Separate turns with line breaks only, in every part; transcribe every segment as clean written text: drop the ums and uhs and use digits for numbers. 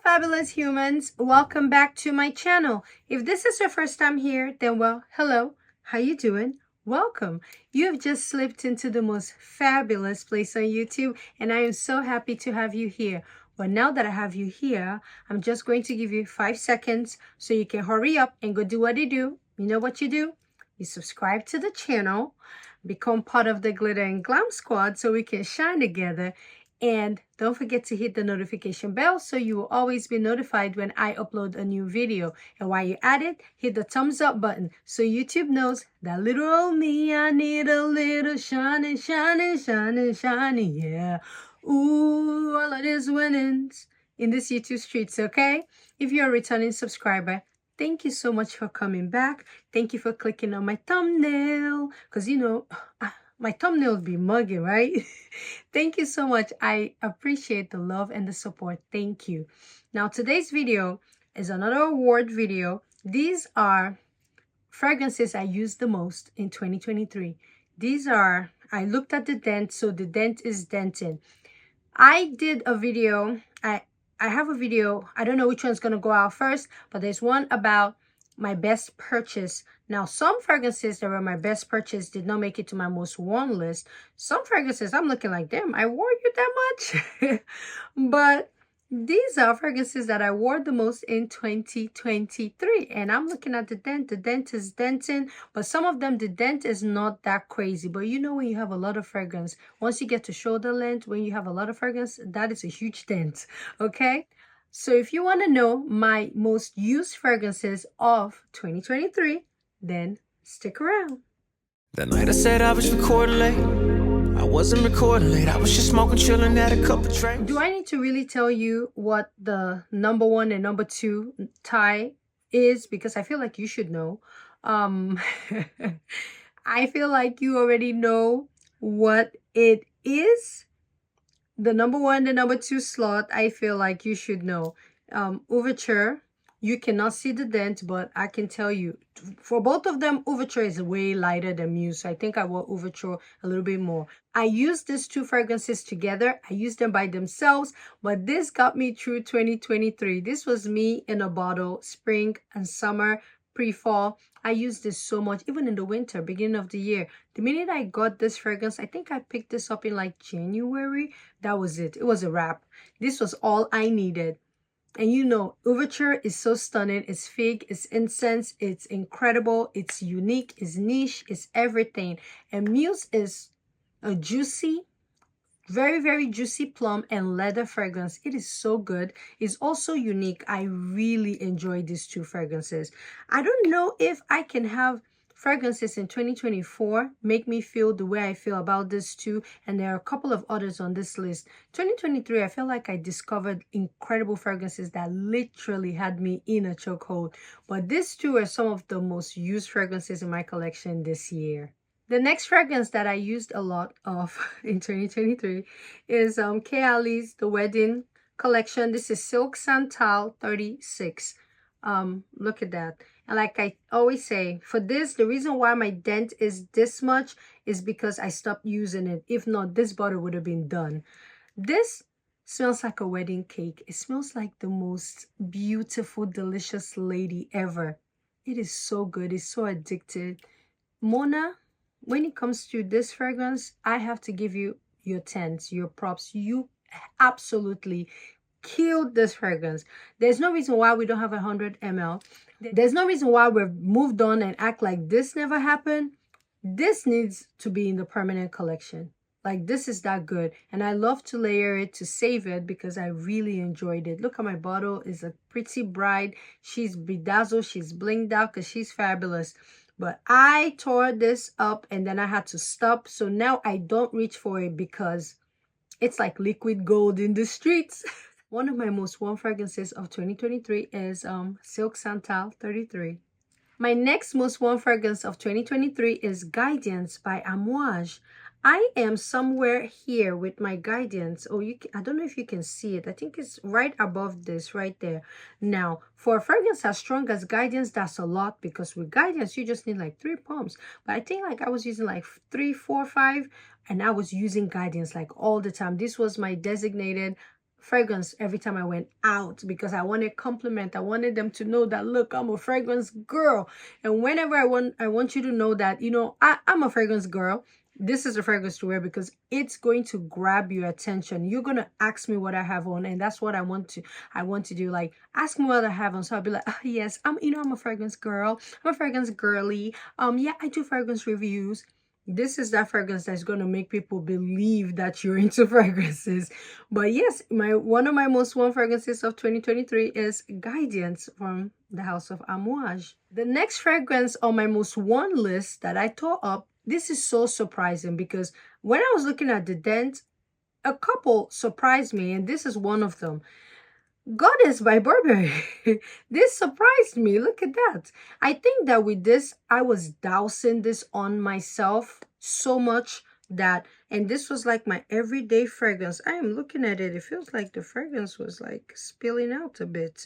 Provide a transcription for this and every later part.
fabulous humans, welcome back to my channel. If this is your first time here, then well, hello, how you doing? Welcome. You have just slipped into the most fabulous place on YouTube, and I am so happy to have you here. But now that I have you here, I'm just going to give you 5 seconds so you can hurry up and go do what you do. You know what you do? You subscribe to the channel, become part of the Glitter and Glam Squad so we can shine together. And don't forget to hit the notification bell so you will always be notified when I upload a new video. And while you're at it, hit the thumbs up button so YouTube knows that little old me, I need a little shining, shining, shining, shining, yeah. Ooh, all of these winnings in this YouTube streets, okay? If you're a returning subscriber, thank you so much for coming back. Thank you for clicking on my thumbnail, because you know, my thumbnails be mugging, right? Thank you so much. I appreciate the love and the support. Thank you. Now, today's video is another award video. These are fragrances I used the most in 2023. These are, I looked at the dent, so the dent is denting. I did a video, I have a video, I don't know which one's going to go out first, but there's one about my best purchase. Now, some fragrances that were my best purchase did not make it to my most worn list. Some fragrances, I'm looking like, damn, I wore you that much? But these are fragrances that I wore the most in 2023. And I'm looking at the dent. The dent is denting, but some of them, the dent is not that crazy. But you know, when you have a lot of fragrance, once you get to shoulder length, when you have a lot of fragrance, that is a huge dent, okay? So if you want to know my most used fragrances of 2023, then stick around.
That night I said I was recording late. I wasn't recording late. I was just smoking, chilling at a couple drinks.
Do I need to really tell you what the number 1 and number 2 tie is? Because I feel like you should know. I feel like you already know what it is. The number 1, the number 2 slot, I feel like you should know. Ouverture, you cannot see the dent, but I can tell you, for both of them, Ouverture is way lighter than Muse. So I think I wore Ouverture a little bit more. I used these 2 fragrances together. I used them by themselves, but this got me through 2023. This was me in a bottle, spring and summer, pre-fall. I used this so much, even in the winter, beginning of the year. The minute I got this fragrance, I think I picked this up in like January. That was it. It was a wrap. This was all I needed. And you know, Ouverture is so stunning. It's fig, it's incense, it's incredible, it's unique, it's niche, it's everything. And Muse is a juicy, very, very juicy plum and leather fragrance. It is so good. It's also unique. I really enjoy these 2 fragrances. I don't know if I can have fragrances in 2024 make me feel the way I feel about this 2, and there are a couple of others on this list. 2023, I feel like I discovered incredible fragrances that literally had me in a chokehold, but these 2 are some of the most used fragrances in my collection this year. The next fragrance that I used a lot of in 2023 is KAYALI's The Wedding Collection. This is Silk Santal 36. Look at that. And like I always say, for this, the reason why my dent is this much is because I stopped using it. If not, this bottle would have been done. This smells like a wedding cake. It smells like the most beautiful, delicious lady ever. It is so good. It's so addictive. Mona, when it comes to this fragrance, I have to give you your 10s, your props. You absolutely killed this fragrance. There's no reason why we don't have 100 ml. There's no reason why we've moved on and act like this never happened. This needs to be in the permanent collection. Like, this is that good. And I love to layer it to save it because I really enjoyed it. Look at my bottle. It's a pretty bride. She's bedazzled. She's blinged out because she's fabulous. But I tore this up and then I had to stop. So now I don't reach for it because it's like liquid gold in the streets. One of my most worn fragrances of 2023 is Silk Santal 33. My next most worn fragrance of 2023 is Guidance by Amouage. I am somewhere here with my Guidance. Oh, I don't know if you can see it. I think it's right above this, right there. Now, for a fragrance as strong as Guidance, that's a lot, because with Guidance, you just need like 3 pumps. But I think like I was using like 3, 4, 5, and I was using Guidance like all the time. This was my designated fragrance every time I went out because I wanted compliment. I wanted them to know that, look, I'm a fragrance girl. And whenever I want you to know that, you know, I'm a fragrance girl. This is a fragrance to wear because it's going to grab your attention. You're going to ask me what I have on, and that's what I want to do. Like, ask me what I have on. So I'll be like, oh, yes, I'm a fragrance girl. I'm a fragrance girly. Yeah, I do fragrance reviews. This is that fragrance that's going to make people believe that you're into fragrances. But yes, one of my most worn fragrances of 2023 is Guidance from the house of Amouage. The next fragrance on my most worn list that I tore up, this is so surprising because when I was looking at the dent, a couple surprised me, and this is one of them. Goddess by Burberry. This surprised me. Look at that. I think that with this, I was dousing this on myself so much that, and this was like my everyday fragrance. I am looking at it. It feels like the fragrance was like spilling out a bit.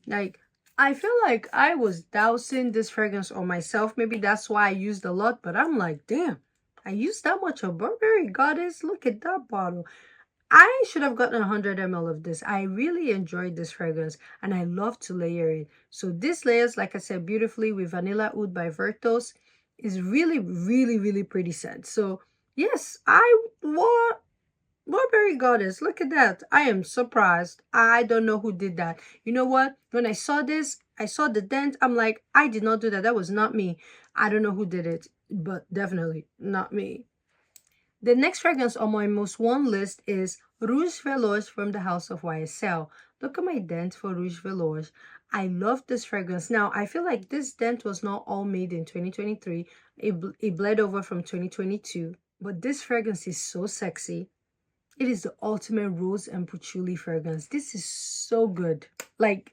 Like, I feel like I was dousing this fragrance on myself. Maybe that's why I used a lot, but I'm like, damn, I used that much of Burberry Goddess. Look at that bottle. I should have gotten 100 ml of this. I really enjoyed this fragrance and I love to layer it. So this layers, like I said, beautifully with Vanilla Oud by Vertos. Is really, really, really pretty scent. So yes, I wore Burberry Goddess. Look at that. I am surprised. I don't know who did that. You know what? When I saw this, I saw the dent. I'm like, I did not do that. That was not me. I don't know who did it, but definitely not me. The next fragrance on my most worn list is Rouge Velours from the house of YSL. Look at my dent for Rouge Velours. I love this fragrance. Now, I feel like this dent was not all made in 2023. It bled over from 2022. But this fragrance is so sexy. It is the ultimate rose and patchouli fragrance. This is so good. Like,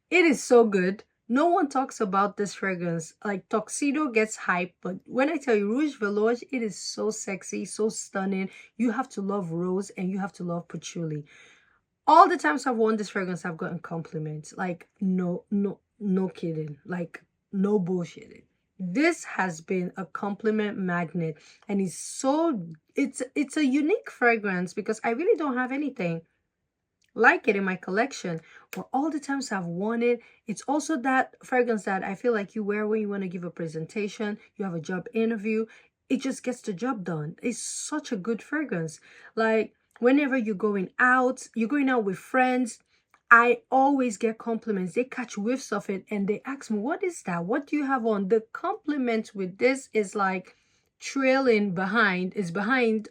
it is so good. No one talks about this fragrance. Like, Tuxedo gets hype, but when I tell you Rouge Velours, it is so sexy, so stunning. You have to love rose and you have to love patchouli. All the times I've worn this fragrance, I've gotten compliments. Like, no kidding. Like, no bullshitting. This has been a compliment magnet, and it's a unique fragrance because I really don't have anything like it in my collection. But all the times I've worn it, it's also that fragrance that I feel like you wear when you want to give a presentation, you have a job interview. It just gets the job done. It's such a good fragrance. Like, whenever you're going out with friends, I always get compliments. They catch whiffs of it and they ask me, what is that? What do you have on? The compliment with this is like trailing behind, is behind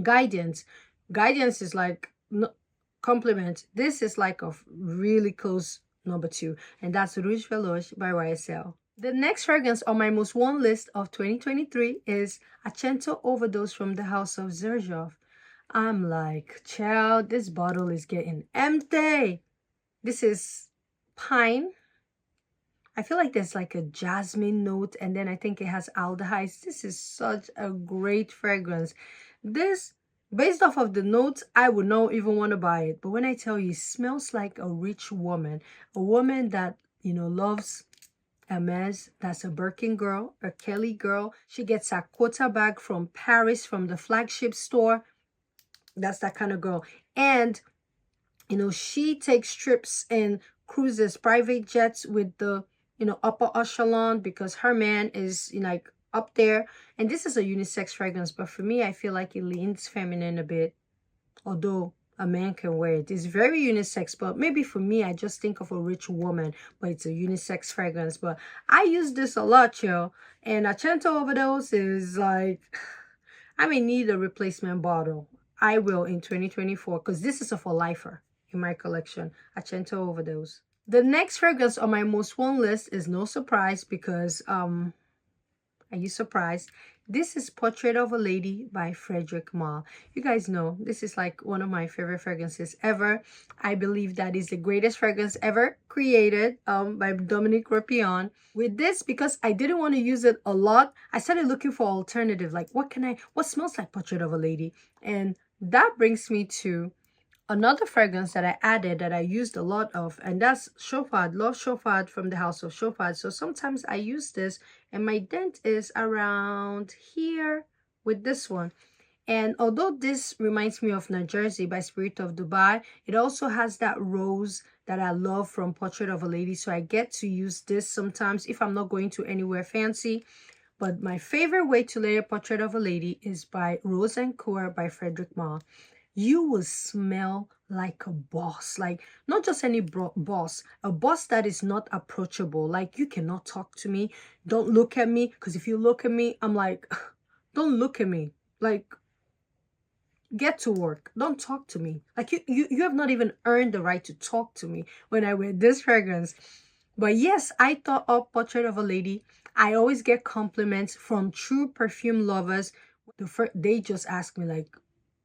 Guidance. Guidance is like compliment. This is like a really close number 2, and that's Rouge Velours by YSL. The next fragrance on my most worn list of 2023 is Accento Overdose from the house of Xerjoff. I'm like, child, this bottle is getting empty. This is pine. I feel like there's like a jasmine note, and then I think it has aldehydes. This is such a great fragrance. This, based off of the notes, I would not even want to buy it. But when I tell you, it smells like a rich woman. A woman that, you know, loves Hermes, that's a Birkin girl, a Kelly girl. She gets a quota bag from Paris, from the flagship store. That's that kind of girl. And, you know, she takes trips and cruises, private jets with the, you know, upper echelon because her man is, you know, like up there. And this is a unisex fragrance, but for me, I feel like it leans feminine a bit, although a man can wear it. It's very unisex, but maybe for me, I just think of a rich woman, but it's a unisex fragrance. But I use this a lot, yo. And Accento Overdose is like, I may need a replacement bottle. I will in 2024 because this is a for lifer in my collection. Accento Overdose. The next fragrance on my most worn list is no surprise because are you surprised? This is Portrait of a Lady by Frederic Malle. You guys know this is like one of my favorite fragrances ever. I believe that is the greatest fragrance ever created by Dominique Rapillon. With this, because I didn't want to use it a lot, I started looking for alternative. Like, what smells like Portrait of a Lady? And that brings me to another fragrance that I added that I used a lot of, and that's Chauffard. Love Chauffard from the house of Chauffard. So sometimes I use this, and my dent is around here with this one. And although this reminds me of New Jersey by Spirit of Dubai, it also has that rose that I love from Portrait of a Lady. So I get to use this sometimes if I'm not going to anywhere fancy. But my favorite way to layer Portrait of a Lady is by Rose and Coeur by Frederic Malle. You will smell like a boss, like not just any boss, a boss that is not approachable. Like, you cannot talk to me, don't look at me, because if you look at me, I'm like, don't look at me, like, get to work, don't talk to me. Like, you have not even earned the right to talk to me when I wear this fragrance. But yes, I thought of Portrait of a Lady. I always get compliments from true perfume lovers. They just ask me like,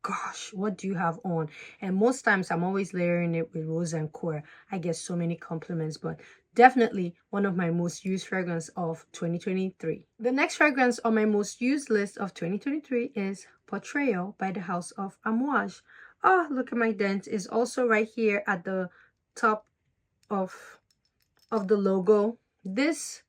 gosh, what do you have on? And most times I'm always layering it with Rose and Coeur. I get so many compliments, but definitely one of my most used fragrance of 2023. The next fragrance on my most used list of 2023 is Portrayal by the House of Amouage. Oh, look at my dent. It's also right here at the top of the logo. This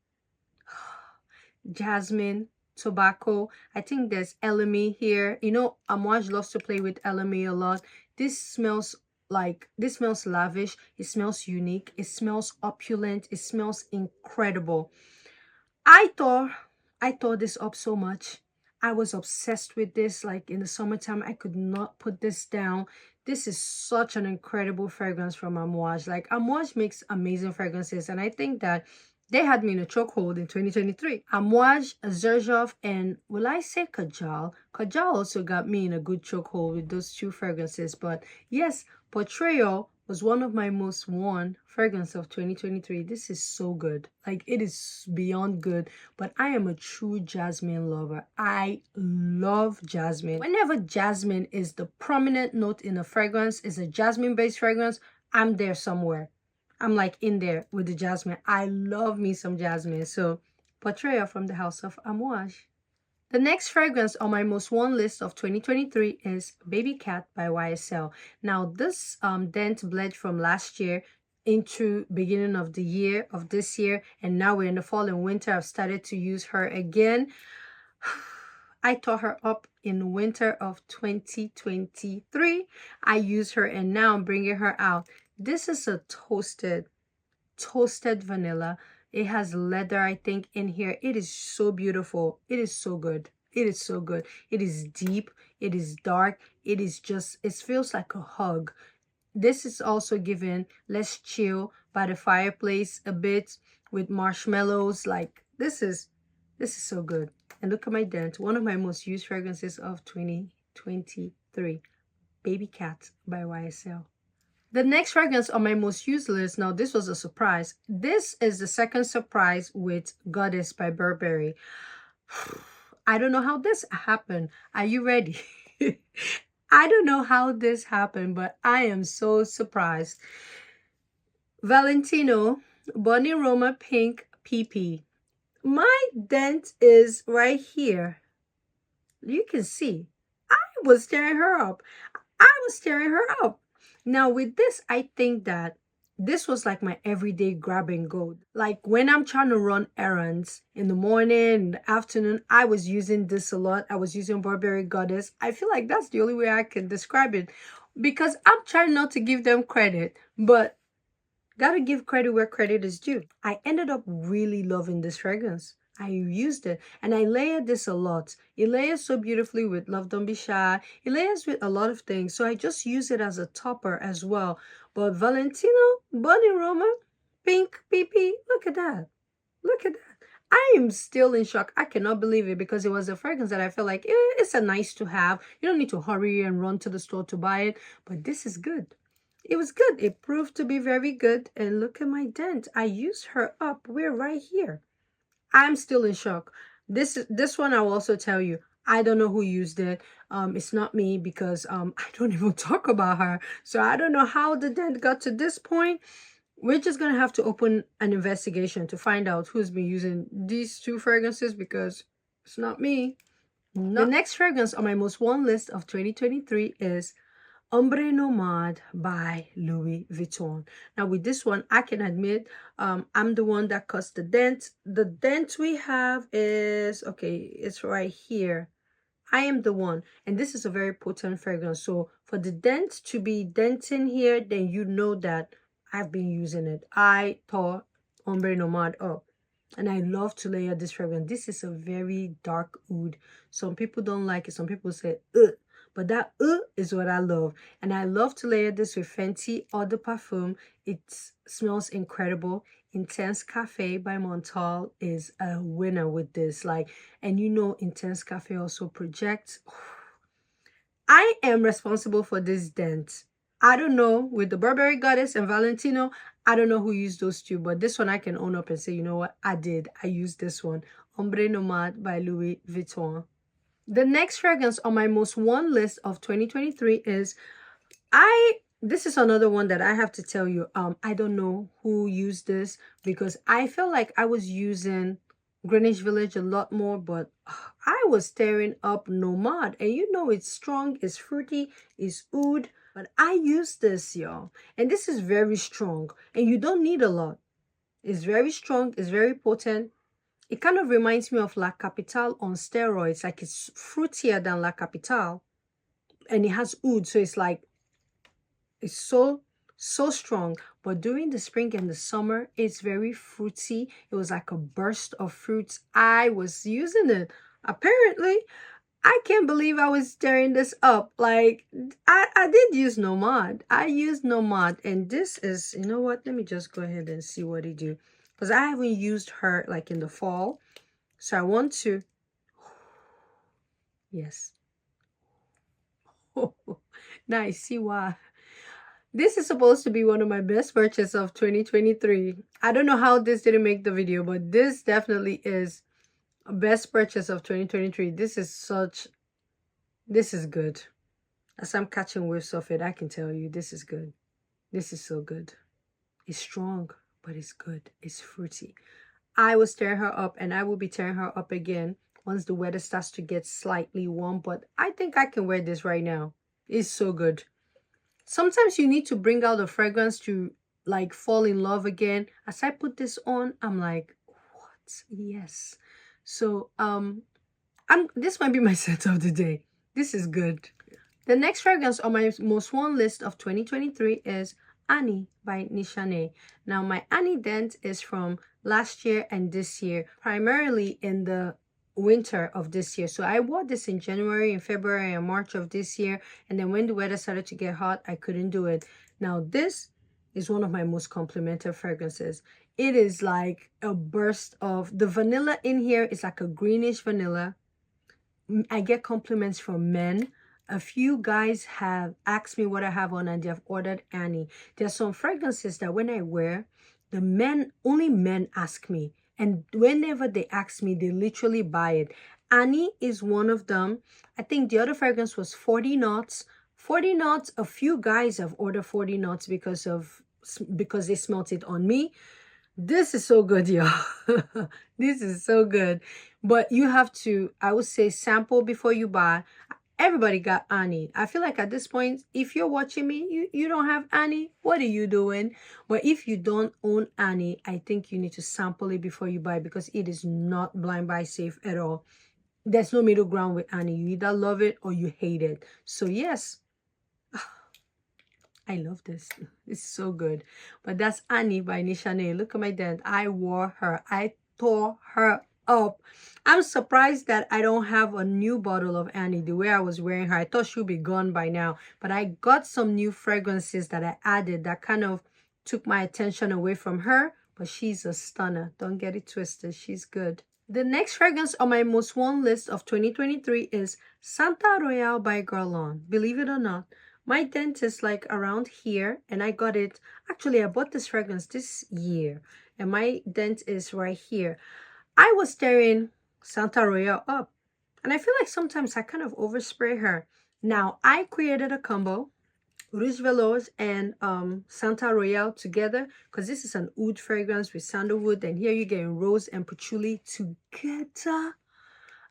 jasmine, tobacco, I think there's LME here. You know, Amouage loves to play with LME a lot. This smells lavish, it smells unique, it smells opulent, it smells incredible. I tore this up so much. I was obsessed with this. Like, in the summertime, I could not put this down. This is such an incredible fragrance from Amouage. Like, Amouage makes amazing fragrances, and I think that they had me in a chokehold in 2023. Amouage, Xerjoff, and will I say Kajal? Kajal also got me in a good chokehold with those two fragrances. But yes, Portrayal was one of my most worn fragrance of 2023. This is so good. Like, it is beyond good. But I am a true jasmine lover. I love jasmine. Whenever jasmine is the prominent note in a fragrance, is a jasmine based fragrance, I'm there somewhere. I'm like in there with the jasmine. I love me some jasmine. So Portrayal from the House of Amouage. The next fragrance on my most worn list of 2023 is BABYCAT by YSL. Now, this dent bled from last year into beginning of the year, of this year, and now we're in the fall and winter. I've started to use her again. I tore her up in winter of 2023. I used her and now I'm bringing her out. This is a toasted vanilla. It has leather, I think, in here. It is so beautiful. It is so good. It is so good. It is deep. It is dark. It is just, it feels like a hug. This is also given let's chill by the fireplace a bit with marshmallows. Like, this is so good. And look at my dent. One of my most used fragrances of 2023. BABYCAT by YSL. The next fragrance on my most used list, now this was a surprise. This is the second surprise with Goddess by Burberry. I don't know how this happened. Are you ready? I don't know how this happened, but I am so surprised. Valentino Bunny Roma Pink PP. My dent is right here. You can see. I was tearing her up. Now with this, I think that this was like my everyday grab and go. Like, when I'm trying to run errands in the morning, in the afternoon, I was using this a lot. I was using Burberry Goddess. I feel like that's the only way I can describe it, because I'm trying not to give them credit, but gotta give credit where credit is due. I ended up really loving this fragrance. I used it and I layered this a lot. It layers so beautifully with Love Don't Be Shy. It layers with a lot of things. So I just use it as a topper as well. But Valentino Bunny Roma Pink PP, look at that. Look at that. I am still in shock. I cannot believe it, because it was a fragrance that I felt like it's a nice to have. You don't need to hurry and run to the store to buy it. But this is good. It was good. It proved to be very good. And look at my dent. I used her up. We're right here. I'm still in shock. This one I will also tell you, I don't know who used it. It's not me, because I don't even talk about her. So I don't know how the dent got to this point. We're just gonna have to open an investigation to find out who's been using these two fragrances, because it's not me. The next fragrance on my most worn list of 2023 is Ombre Nomade by Louis Vuitton. Now with this one, I can admit I'm the one that caused the dent. The dent we have is, okay, it's right here. I am the one. And this is a very potent fragrance. So for the dent to be denting here, then you know that I've been using it. I tore Ombre Nomad up. And I love to layer this fragrance. This is a very dark oud. Some people don't like it. Some people say, ugh. But that is what I love. And I love to layer this with Fenty Eau de Parfum. It smells incredible. Intense Cafe by Montal is a winner with this. Like, and you know, Intense Cafe also projects. I am responsible for this dent. I don't know, with the Burberry Goddess and Valentino, I don't know who used those two, but this one I can own up and say, you know what, I did. I used this one. Ombre Nomad by Louis Vuitton. The next fragrance on my most worn list of 2023 is, this is another one that I have to tell you, I don't know who used this because I feel like I was using Greenwich Village a lot more, but I was tearing up Nomad, and you know it's strong, it's fruity, it's oud, but I use this, y'all, and this is very strong, and you don't need a lot. It's very strong, it's very potent. It kind of reminds me of La Capitale on steroids. Like, it's fruitier than La Capitale. And it has oud, so it's like, it's so strong. But during the spring and the summer, it's very fruity. It was like a burst of fruits. I was using it. Apparently, I can't believe I was stirring this up. Like, I did use Nomad. I used Nomad. And this is, you know what? Let me just go ahead and see what it do. Because I haven't used her like in the fall. So I want to. Yes. Now I see why. This is supposed to be one of my best purchases of 2023. I don't know how this didn't make the video, but this definitely is a best purchase of 2023. This is good. As I'm catching whiffs of it, I can tell you this is good. This is so good. It's strong, but it's good. It's fruity. I was tearing her up, and I will be tearing her up again once the weather starts to get slightly warm, but I think I can wear this right now. It's so good. Sometimes you need to bring out a fragrance to like fall in love again. As I put this on, I'm like, what? Yes. So this might be my scent of the day. This is good. The next fragrance on my most worn list of 2023 is Annie by Nishane. Now, my Annie dent is from last year and this year, primarily in the winter of this year. So I wore this in January and February and March of this year, and then when the weather started to get hot, I couldn't do it. Now, this is one of my most complimented fragrances. It is like a burst of the vanilla in here. Is like a greenish vanilla. I get compliments from men. A few guys have asked me what I have on, and they have ordered Annie. There are some fragrances that when I wear, only men ask me. And whenever they ask me, they literally buy it. Annie is one of them. I think the other fragrance was 40 knots. 40 knots, a few guys have ordered 40 knots because they smelt it on me. This is so good, y'all. This is so good. But you have to, I would say, sample before you buy. Everybody got Annie. I feel like at this point, if you're watching me, you don't have Annie, what are you doing? But if you don't own Annie, I think you need to sample it before you buy, because it is not blind buy safe at all. There's no middle ground with Annie. You either love it or you hate it. So yes, I love this. It's so good. But that's Annie by Nishane. Look at my dent. I wore her. I tore her up. I'm surprised that I don't have a new bottle of Annie the way I was wearing her. I thought she would be gone by now, but I got some new fragrances that I added that kind of took my attention away from her. But she's a stunner. Don't get it twisted. She's good. The next fragrance on my most worn list of 2023 is Santa Royale by Guerlain. Believe it or not, my dent is like around here, and I got it. Actually, I bought this fragrance this year, and my dent is right here. I was tearing Santa Royale up, and I feel like sometimes I kind of overspray her. Now, I created a combo, Rouge Velours and Santa Royale together, because this is an oud fragrance with sandalwood, and here you're getting rose and patchouli together.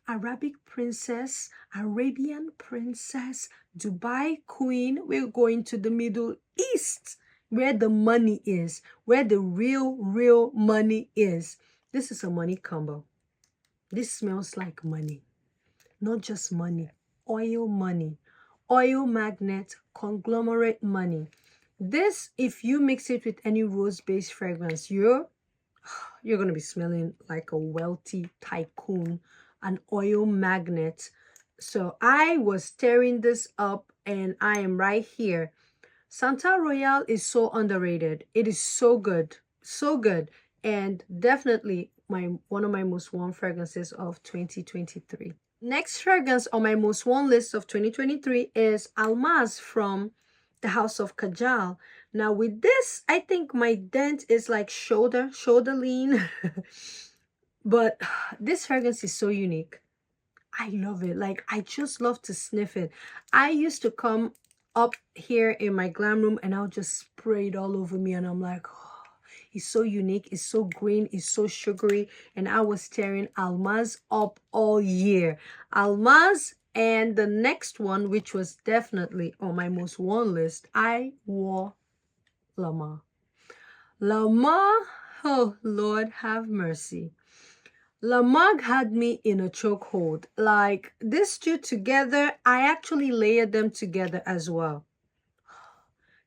Arabic princess, Arabian princess, Dubai queen. We're going to the Middle East, where the money is, where the real money is. This is a money combo. This smells like money. not just money, oil money, oil magnet, conglomerate money. This, if you mix it with any rose-based fragrance, you're going to be smelling like a wealthy tycoon, an oil magnet. So I was tearing this up and I am right here. Santal Royale is so underrated. It is so good, so good, and definitely one of my most worn fragrances of 2023. Next fragrance on my most worn list of 2023 is Amouage from the house of Kajal. Now with this, I think my dent is like shoulder lean. But this fragrance is so unique. I love it. Like, I just love to sniff it. I used to come up here in my glam room and I'll just spray it all over me, and I'm like, oh, it's so unique, it's so green, it's so sugary. And I was tearing Amouage up all year. Amouage, and the next one, which was definitely on my most worn list, I wore Lama. Lama, oh Lord have mercy. Lamag had me in a chokehold. Like, these two together, I actually layered them together as well.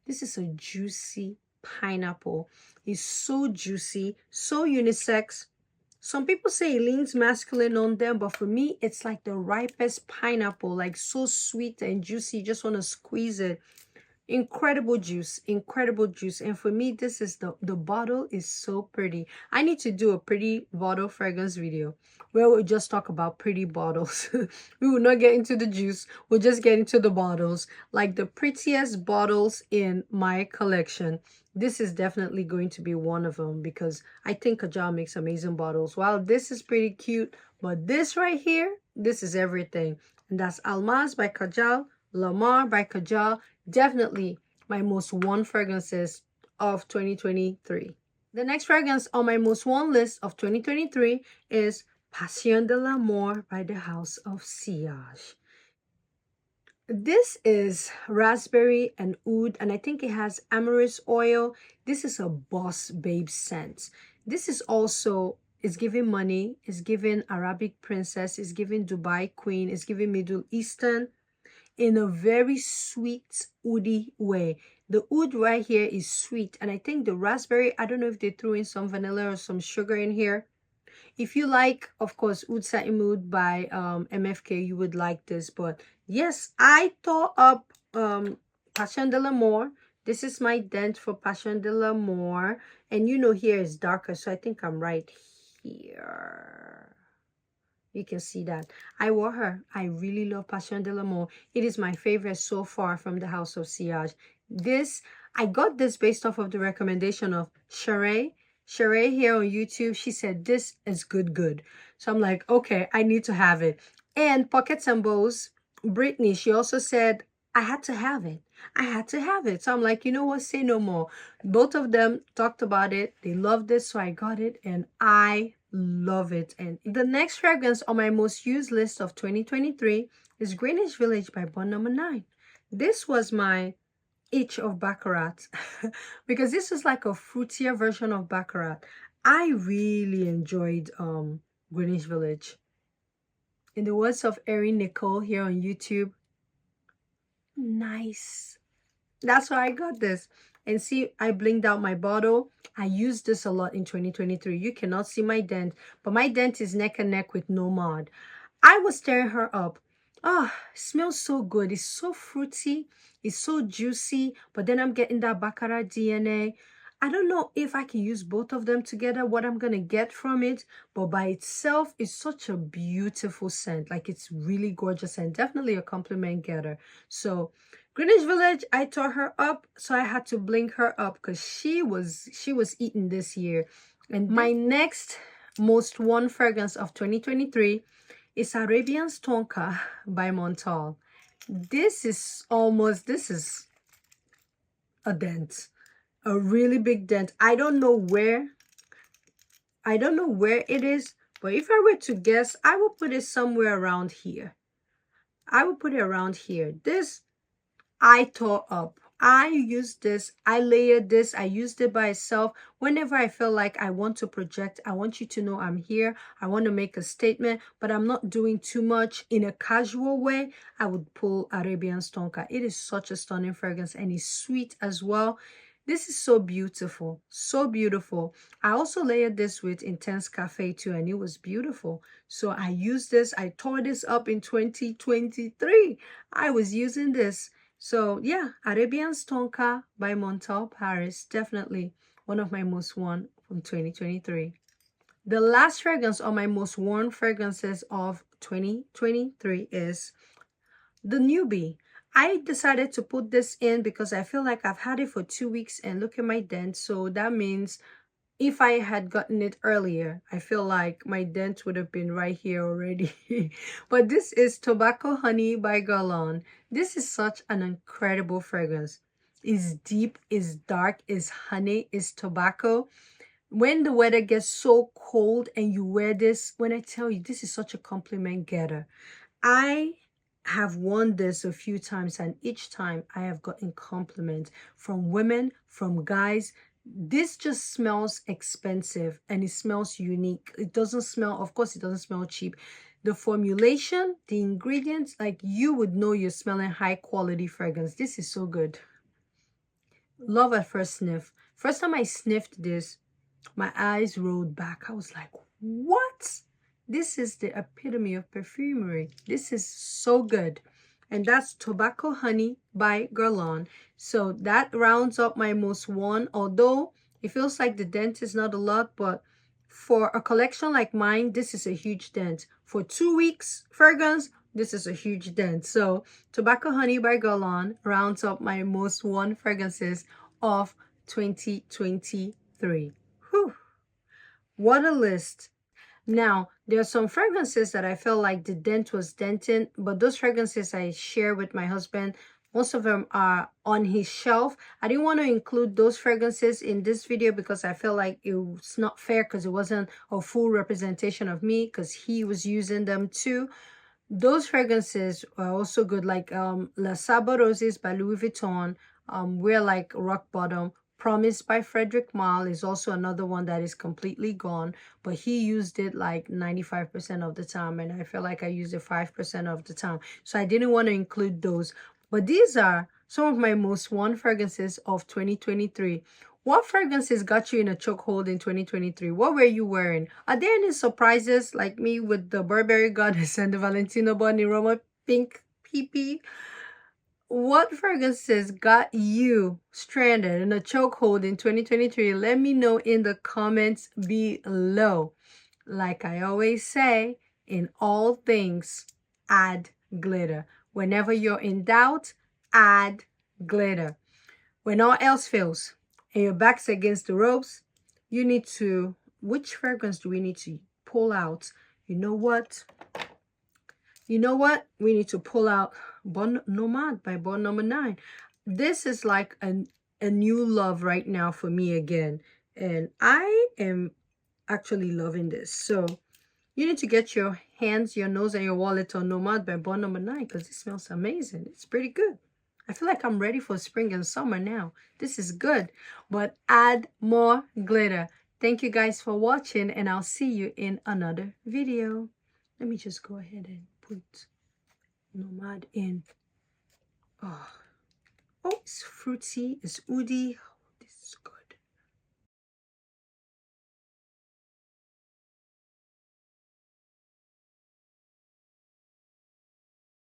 This is a juicy pineapple. It's so juicy, so unisex. Some people say it leans masculine on them, but for me, it's like the ripest pineapple, like so sweet and juicy. You just want to squeeze it. Incredible juice, incredible juice. And for me, this is the bottle is so pretty. I need to do a pretty bottle fragrance video where we'll just talk about pretty bottles. We will not get into the juice, we'll just get into the bottles, like the prettiest bottles in my collection. This is definitely going to be one of them because I think Kajal makes amazing bottles. While this is pretty cute, but this right here, this is everything. And that's Amouage by Kajal, Lamar by Kajal. Definitely my most worn fragrances of 2023. The next fragrance on my most worn list of 2023 is Passion de l'Amour by the house of Sillage. This is raspberry and oud, and I think it has amorous oil. This is a boss babe scent. This is also, it's giving money, it's giving Arabic princess, it's giving Dubai queen, it's giving Middle Eastern, in a very sweet, woody way. The oud right here is sweet, and I think the raspberry, I don't know if they threw in some vanilla or some sugar in here. If you like, of course, Oud Satin Oud by MFK, you would like this. But yes, I tore up Passion de l'Amour. This is my dent for Passion de l'Amour. And you know here is darker, so I think I'm right here. You can see that. I wore her. I really love Passion de l'Amour. It is my favorite so far from the house of Sillage. This, I got this based off of the recommendation of Sheree. Sheree here on YouTube, she said, this is good. So I'm like, okay, I need to have it. And Pockets and Bows, Brittany, she also said, I had to have it. I had to have it. So I'm like, you know what? Say no more. Both of them talked about it. They loved it. So I got it and I love it. And the next fragrance on my most used list of 2023 is Greenwich Village by Bond Number 9. This was my itch of Baccarat because this is like a fruitier version of Baccarat. I really enjoyed Greenwich Village. In the words of Erin Nicole here on YouTube, nice. That's why I got this. And see, I blinked out my bottle. I used this a lot in 2023. You cannot see my dent, but my dent is neck and neck with Nomad. I was tearing her up. Oh, it smells so good. It's so fruity. It's so juicy. But then I'm getting that Baccarat DNA. I don't know if I can use both of them together, what I'm going to get from it. But by itself, it's such a beautiful scent. Like, it's really gorgeous and definitely a compliment getter. So Greenwich Village, I tore her up, so I had to blink her up because she was eating this year. And my next most worn fragrance of 2023 is Arabian's Tonka by Montal. This is a dent, a really big dent. I don't know where it is, but if I were to guess, I will put it somewhere around here. I will put it around here. This I tore up. I use this, I layered this, I used it by itself. Whenever I feel like I want to project, I want you to know I'm here, I want to make a statement, but I'm not doing too much in a casual way, I would pull Arabian Tonka. It is such a stunning fragrance and it's sweet as well. This is so beautiful, so beautiful. I also layered this with Intense Cafe too, and it was beautiful. So I used this, I tore this up in 2023. I was using this. So yeah, Arabian Tonka by Montal Paris, definitely one of my most worn from 2023. The last fragrance on my most worn fragrances of 2023 is the Newbie. I decided to put this in because I feel like I've had it for 2 weeks and look at my dent. So that means if I had gotten it earlier, I feel like my dent would have been right here already. But this is Tobacco Honey by Guerlain. This is such an incredible fragrance. It's deep, it's dark, it's honey, it's tobacco. When the weather gets so cold and you wear this, when I tell you, this is such a compliment getter. I have worn this a few times and each time I have gotten compliments from women, from guys. This just smells expensive and it smells unique. It doesn't smell, of course, it doesn't smell cheap. The formulation, the ingredients, like you would know you're smelling high quality fragrance. This is so good. Love at first sniff. First time I sniffed this, my eyes rolled back. I was like, what? This is the epitome of perfumery. This is so good. And that's Tobacco Honey by Guerlain. So that rounds up my most worn, although it feels like the dent is not a lot, but for a collection like mine, this is a huge dent. For 2 weeks fragrance, this is a huge dent. So Tobacco Honey by Guerlain rounds up my most worn fragrances of 2023. Whew. What a list. Now, there are some fragrances that I felt like the dent was denting, but those fragrances I share with my husband, most of them are on his shelf. I didn't want to include those fragrances in this video because I felt like it was not fair because it wasn't a full representation of me because he was using them too. Those fragrances are also good, like La Saba Roses by Louis Vuitton, We're Like Rock Bottom, Promise by Frederic Malle is also another one that is completely gone, but he used it like 95% of the time, and I feel like I used it 5% of the time. So I didn't want to include those. But these are some of my most worn fragrances of 2023. What fragrances got you in a chokehold in 2023? What were you wearing? Are there any surprises like me with the Burberry Goddess and the Valentino Bunny Roma Pink PP? What fragrances got you stranded in a chokehold in 2023? Let me know in the comments below. Like I always say, in all things, add glitter. Whenever you're in doubt, add glitter. When all else fails and your back's against the ropes, you need to, which fragrance do we need to pull out? You know what? You know what? We need to pull out Bon Nomad by Bon Number 9. This is like a new love right now for me again. And I am actually loving this. So you need to get your hands, your nose, and your wallet on Nomad by Bon Number 9 because it smells amazing. It's pretty good. I feel like I'm ready for spring and summer now. This is good. But add more glitter. Thank you guys for watching, and I'll see you in another video. Let me just go ahead and put Nomad in. Oh, it's fruity, it's woody.